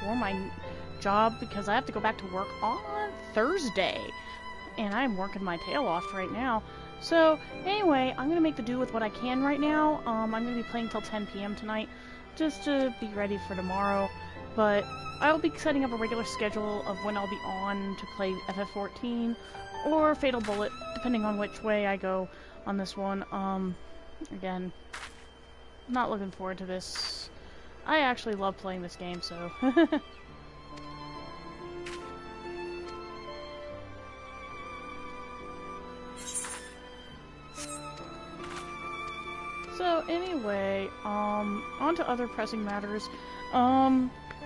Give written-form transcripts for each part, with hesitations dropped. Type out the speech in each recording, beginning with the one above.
for my job because I have to go back to work on Thursday. And I'm working my tail off right now. So, anyway, I'm going to make the do with what I can right now. I'm going to be playing till 10 p.m. tonight, just to be ready for tomorrow. But I'll be setting up a regular schedule of when I'll be on to play FF14 or Fatal Bullet, depending on which way I go on this one. Again, not looking forward to this. I actually love playing this game, so... So anyway, on to other pressing matters.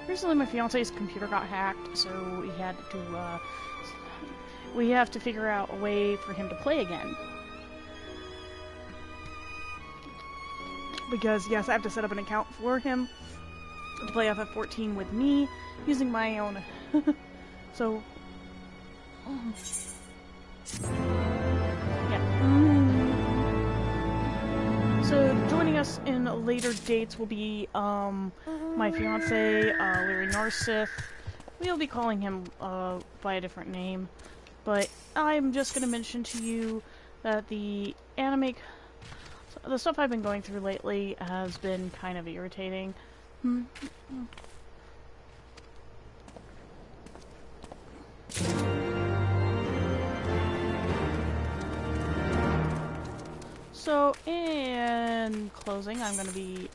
Recently my fiance's computer got hacked, so we have to figure out a way for him to play again. Because yes, I have to set up an account for him to play FF14 with me using my own. So yeah. So joining us in later dates will be my fiance, Larry Narsith. We'll be calling him by a different name, but I'm just going to mention to you that the stuff I've been going through lately has been kind of irritating. So, in closing, I'm going to be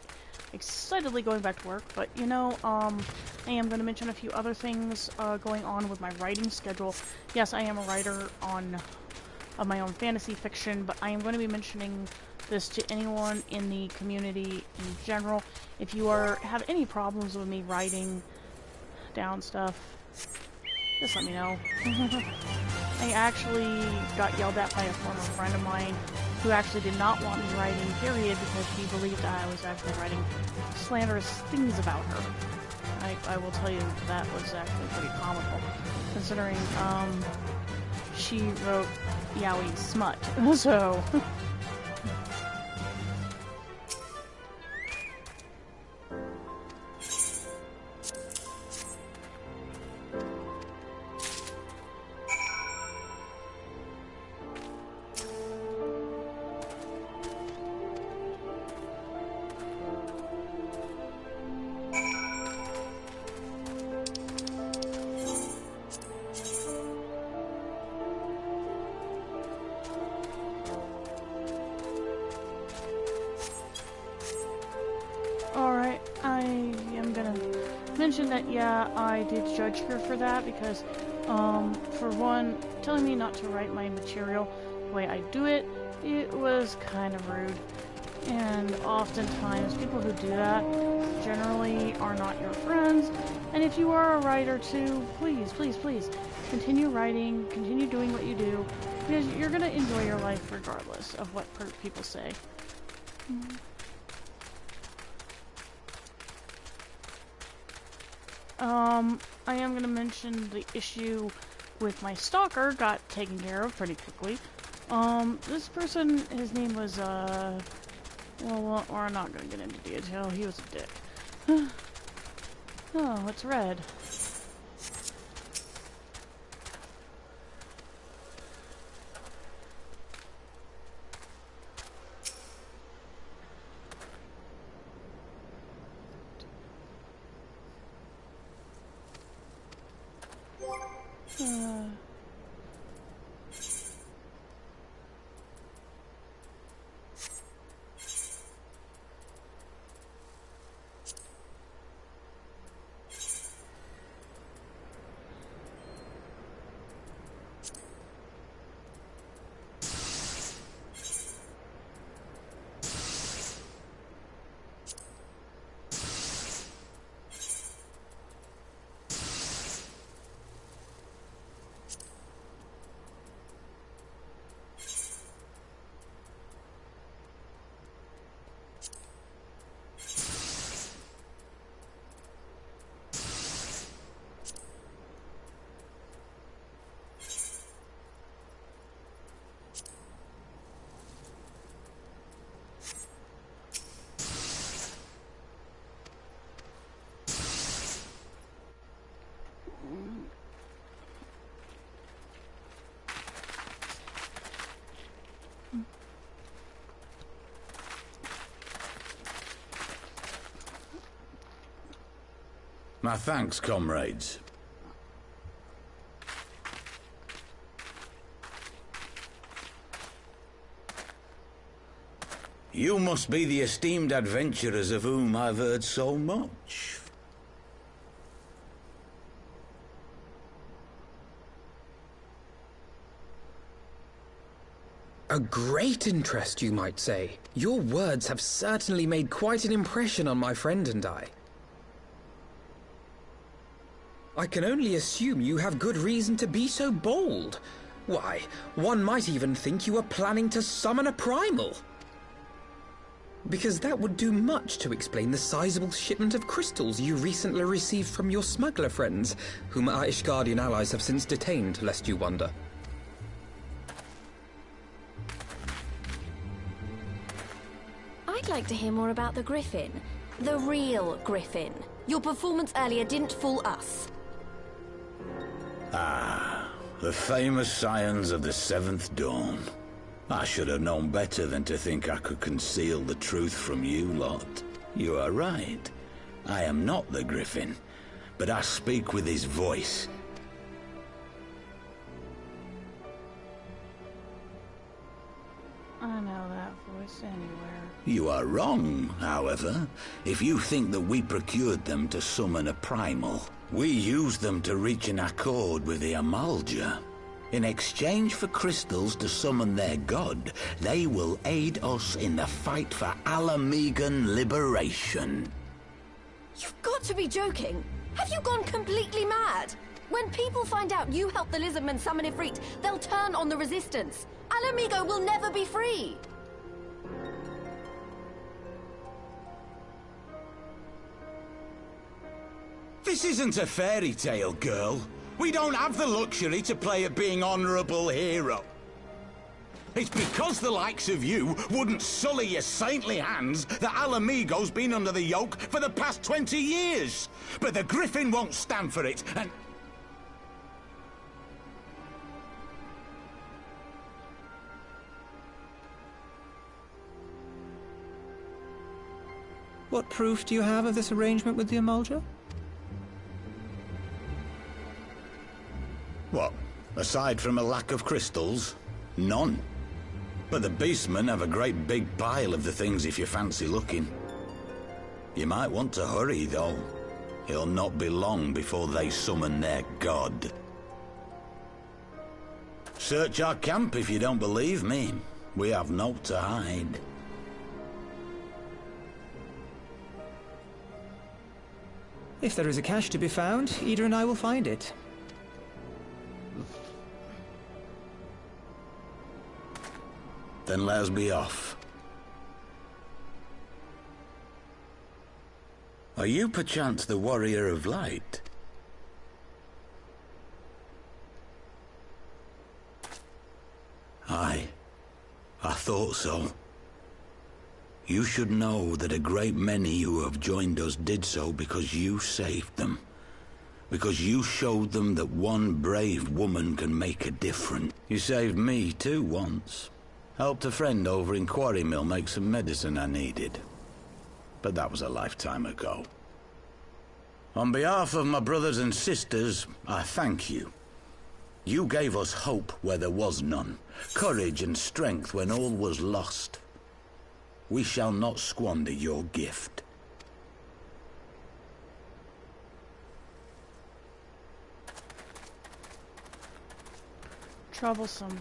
excitedly going back to work, but, you know, I am going to mention a few other things going on with my writing schedule. Yes, I am a writer of my own fantasy fiction, but I am going to be mentioning this to anyone in the community in general. If you have any problems with me writing down stuff, just let me know. I actually got yelled at by a former friend of mine who actually did not want me writing, period, because he believed I was actually writing slanderous things about her. I will tell you that was actually pretty comical, considering she wrote yaoi smut, so... Alright, I am gonna mention that, yeah, I did judge her for that because, for one, telling me not to write my material the way I do it, it was kind of rude. And oftentimes, people who do that generally are not your friends. And if you are a writer too, please, please, please, continue writing, continue doing what you do, because you're gonna enjoy your life regardless of what people say. I am going to mention the issue with my stalker got taken care of pretty quickly. This person, his name was, well, we're not going to get into detail. He was a dick. Oh, it's red. My thanks, comrades. You must be the esteemed adventurers of whom I've heard so much. A great interest, you might say. Your words have certainly made quite an impression on my friend and I. I can only assume you have good reason to be so bold. Why, one might even think you are planning to summon a primal. Because that would do much to explain the sizable shipment of crystals you recently received from your smuggler friends, whom our Ishgardian allies have since detained, lest you wonder. I'd like to hear more about the Griffin. The real Griffin. Your performance earlier didn't fool us. Ah, the famous scions of the Seventh Dawn. I should have known better than to think I could conceal the truth from you lot. You are right. I am not the Griffin, but I speak with his voice. I know that voice anywhere. You are wrong, however, if you think that we procured them to summon a primal. We used them to reach an accord with the Amalja. In exchange for crystals to summon their god, they will aid us in the fight for Alamegan liberation. You've got to be joking. Have you gone completely mad? When people find out you helped the Lizardmen summon Ifrit, they'll turn on the Resistance. Alamigo will never be free. This isn't a fairy tale, girl. We don't have the luxury to play at being honourable hero. It's because the likes of you wouldn't sully your saintly hands that Alamigo's been under the yoke for the past 20 years. But the Griffin won't stand for it, and... What proof do you have of this arrangement with the Amalja? What? Aside from a lack of crystals? None. But the beastmen have a great big pile of the things if you fancy looking. You might want to hurry, though. It'll not be long before they summon their god. Search our camp if you don't believe me. We have naught to hide. If there is a cache to be found, Ida and I will find it. Then let us be off. Are you perchance the Warrior of Light? Aye, I thought so. You should know that a great many who have joined us did so because you saved them. Because you showed them that one brave woman can make a difference. You saved me too once. Helped a friend over in Quarry Mill make some medicine I needed. But that was a lifetime ago. On behalf of my brothers and sisters, I thank you. You gave us hope where there was none, courage and strength when all was lost. We shall not squander your gift. Troublesome.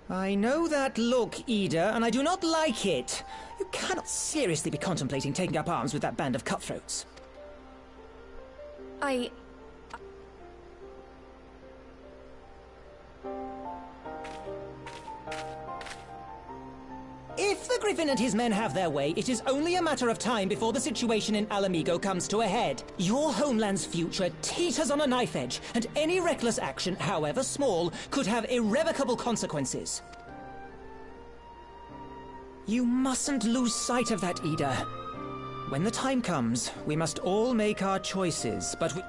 I know that look, Ida, and I do not like it. You cannot seriously be contemplating taking up arms with that band of cutthroats. If the Griffin and his men have their way, it is only a matter of time before the situation in Alamigo comes to a head. Your homeland's future teeters on a knife edge, and any reckless action, however small, could have irrevocable consequences. You mustn't lose sight of that, Ida. When the time comes, we must all make our choices, but we...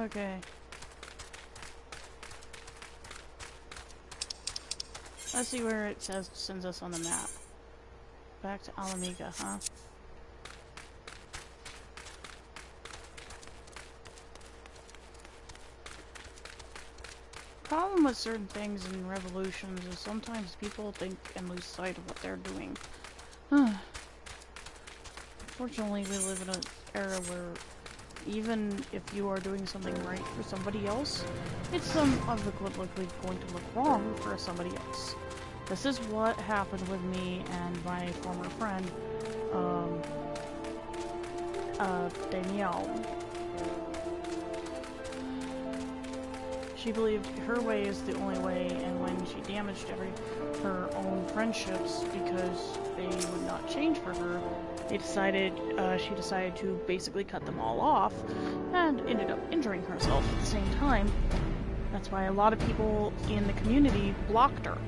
Okay. Let's see where it says sends us on the map. Back to Alamiga, huh? Problem with certain things in revolutions is sometimes people think and lose sight of what they're doing. Fortunately, we live in an era where even if you are doing something right for somebody else, it's likely going to look wrong for somebody else. This is what happened with me and my former friend, Danielle. She believed her way is the only way, and when she damaged her own friendships because they would not change for her, she decided to basically cut them all off, and ended up injuring herself at the same time. That's why a lot of people in the community blocked her.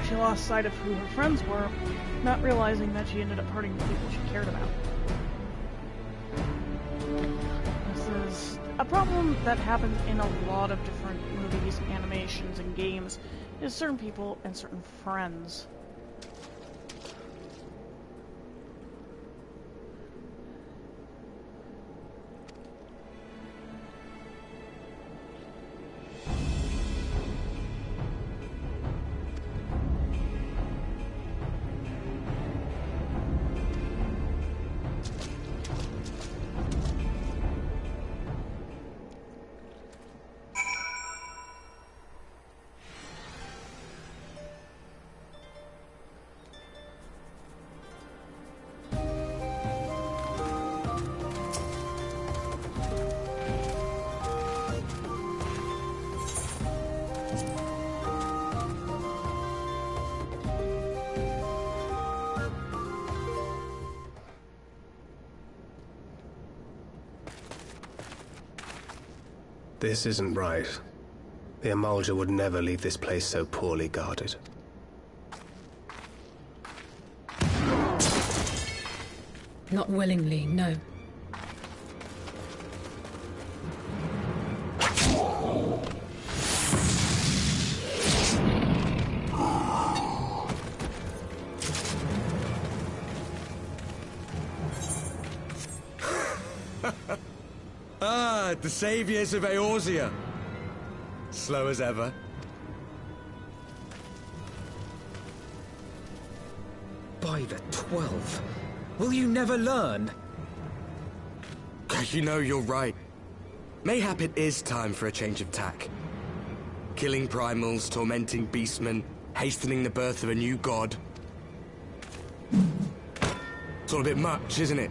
She lost sight of who her friends were, not realizing that she ended up hurting the people she cared about. This is a problem that happens in a lot of different movies, animations, and games, is certain people and certain friends. This isn't right. The Emulger would never leave this place so poorly guarded. Not willingly, no. The saviors of Eorzea. Slow as ever. By the 12. Will you never learn? You know, you're right. Mayhap it is time for a change of tack. Killing primals, tormenting beastmen, hastening the birth of a new god. It's all a bit much, isn't it?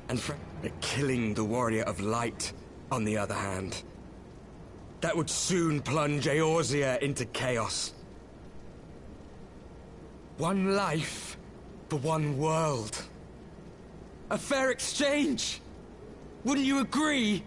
And killing the warrior of light, on the other hand. That would soon plunge Eorzea into chaos. One life for one world. A fair exchange! Wouldn't you agree?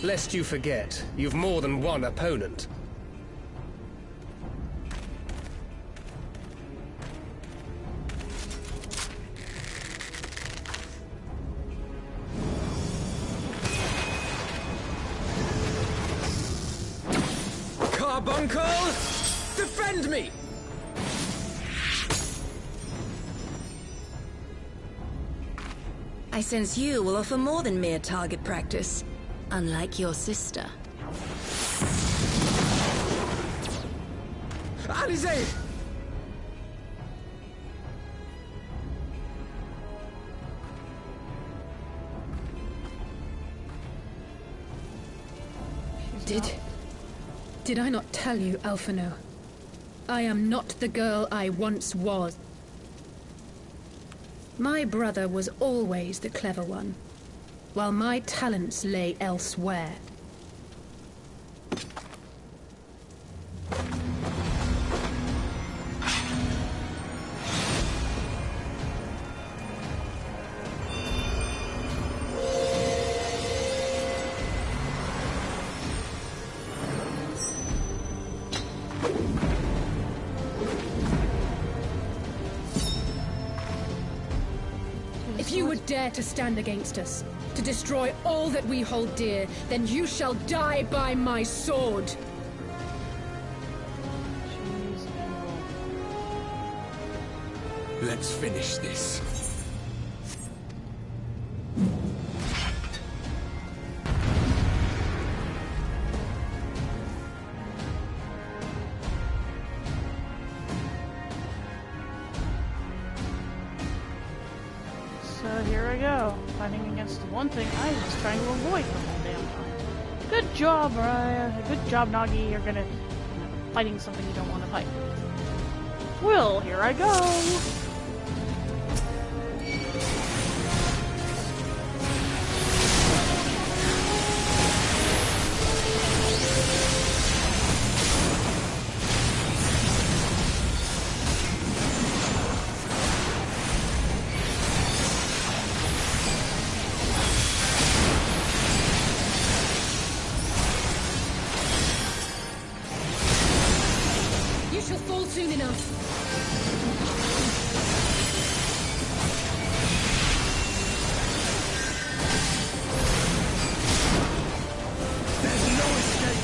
Lest you forget, you've more than one opponent. Carbuncle! Defend me! I sense you will offer more than mere target practice, unlike your sister. Alize! Did I not tell you, Alphino? I am not the girl I once was. My brother was always the clever one, while my talents lay elsewhere. If you would dare to stand against us, to destroy all that we hold dear, then you shall die by my sword. She's evil. Let's finish this. So here I go, fighting against the one thing I was trying to avoid the whole damn time. Good job, Raya. Good job, Nagi. You're gonna fighting something you don't want to fight. Well, here I go. You shall fall soon enough. There's no escape!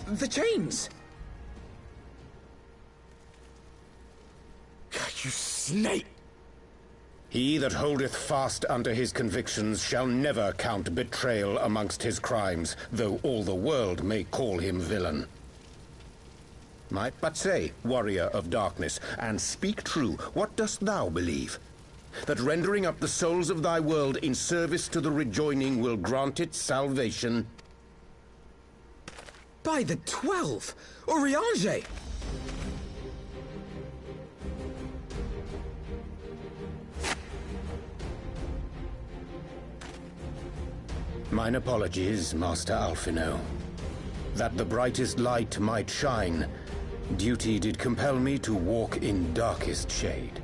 The chains! You snake! He that holdeth fast unto his convictions shall never count betrayal amongst his crimes, though all the world may call him villain. But say, warrior of darkness, and speak true, what dost thou believe? That rendering up the souls of thy world in service to the rejoining will grant it salvation? By the 12! Oriange! Mine apologies, Master Alphino. That the brightest light might shine, duty did compel me to walk in darkest shade.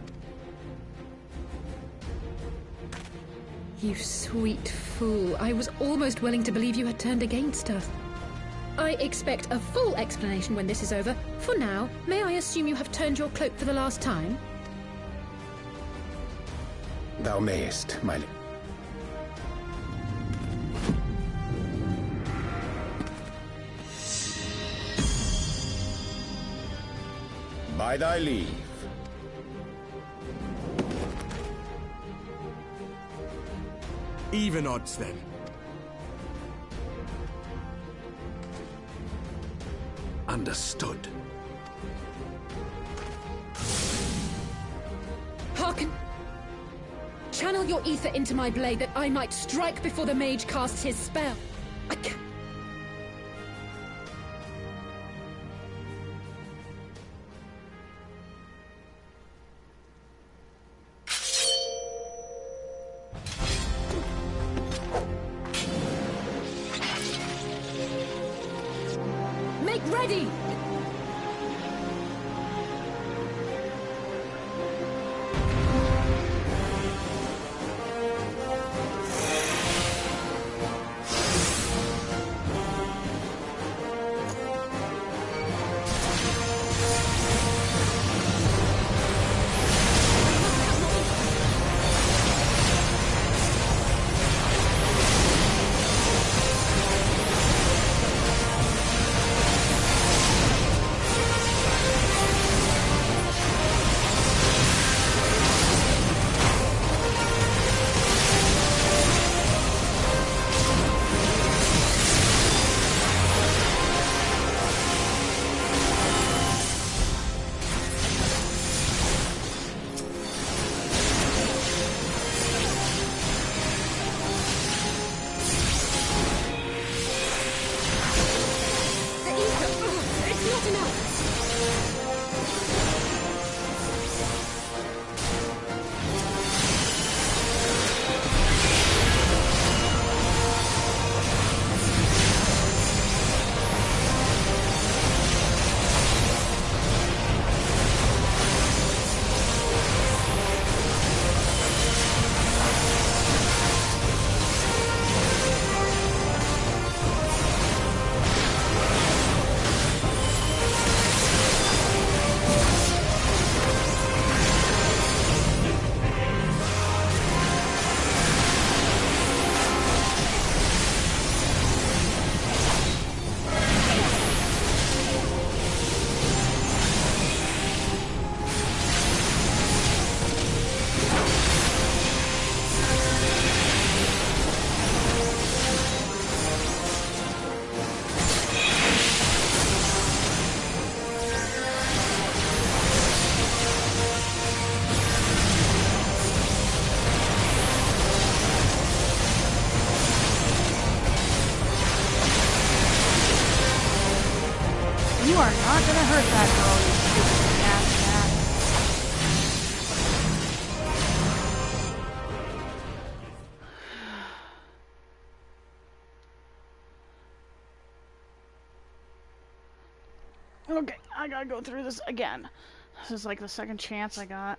You sweet fool. I was almost willing to believe you had turned against us. I expect a full explanation when this is over. For now, may I assume you have turned your cloak for the last time? Thou mayest, my... By thy leave. Even odds, then. Understood. Hearken! Channel your ether into my blade that I might strike before the mage casts his spell. I can't... Make ready! You are not gonna hurt that girl, you stupid ass cat. Okay, I gotta go through this again. This is like the second chance I got.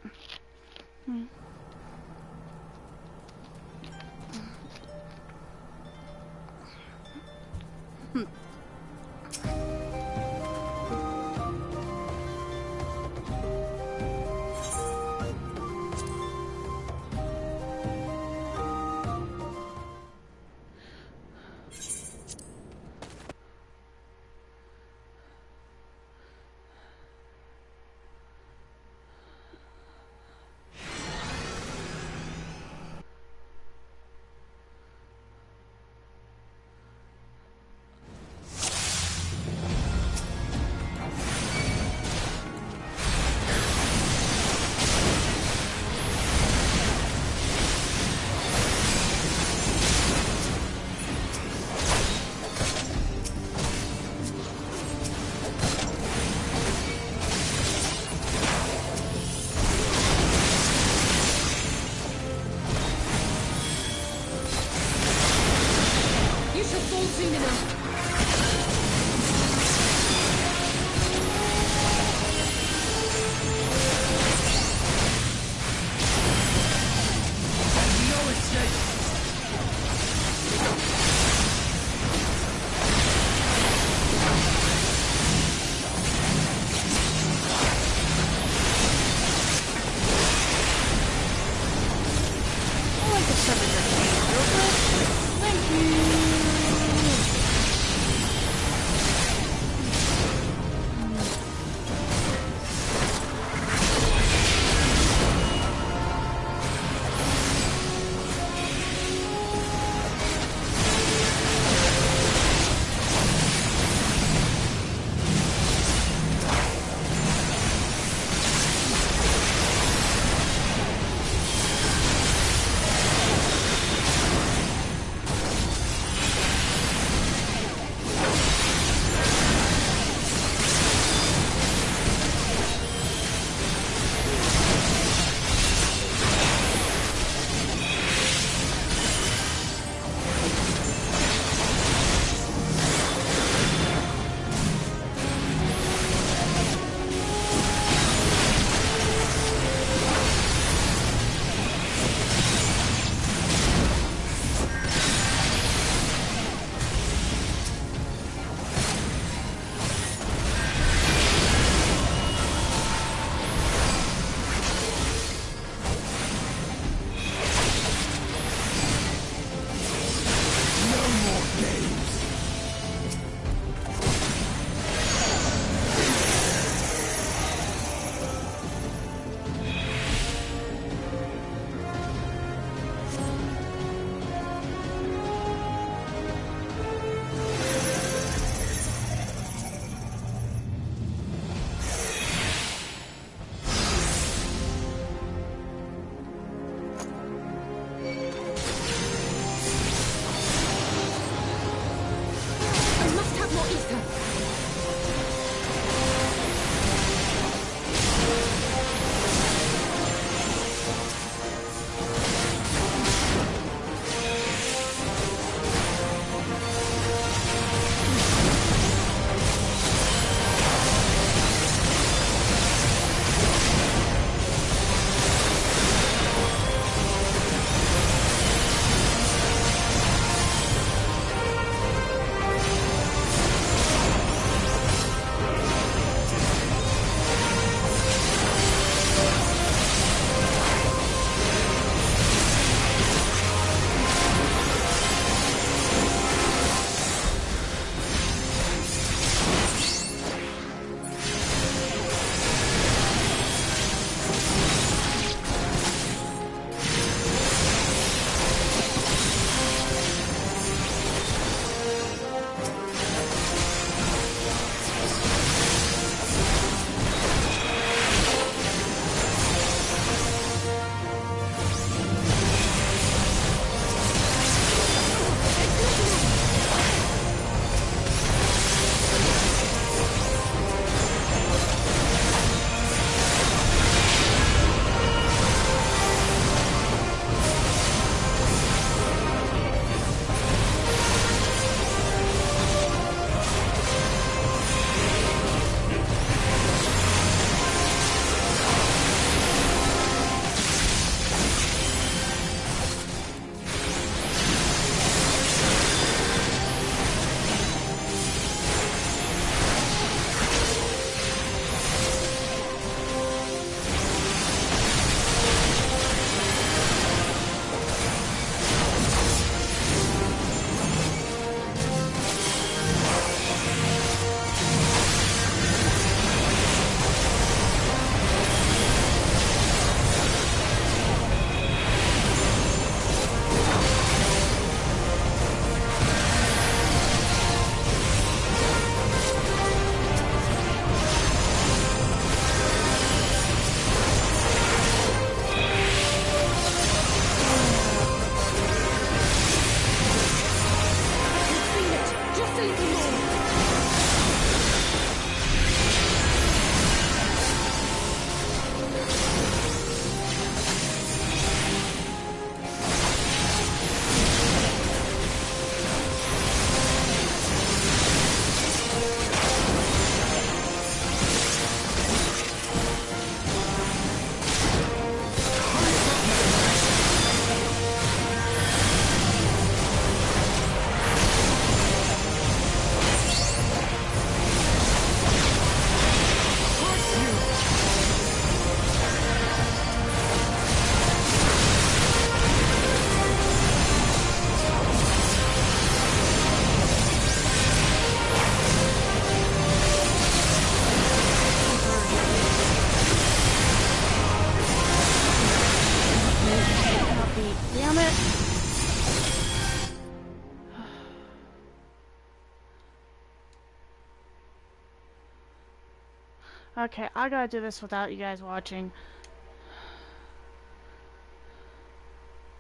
Okay, I gotta do this without you guys watching.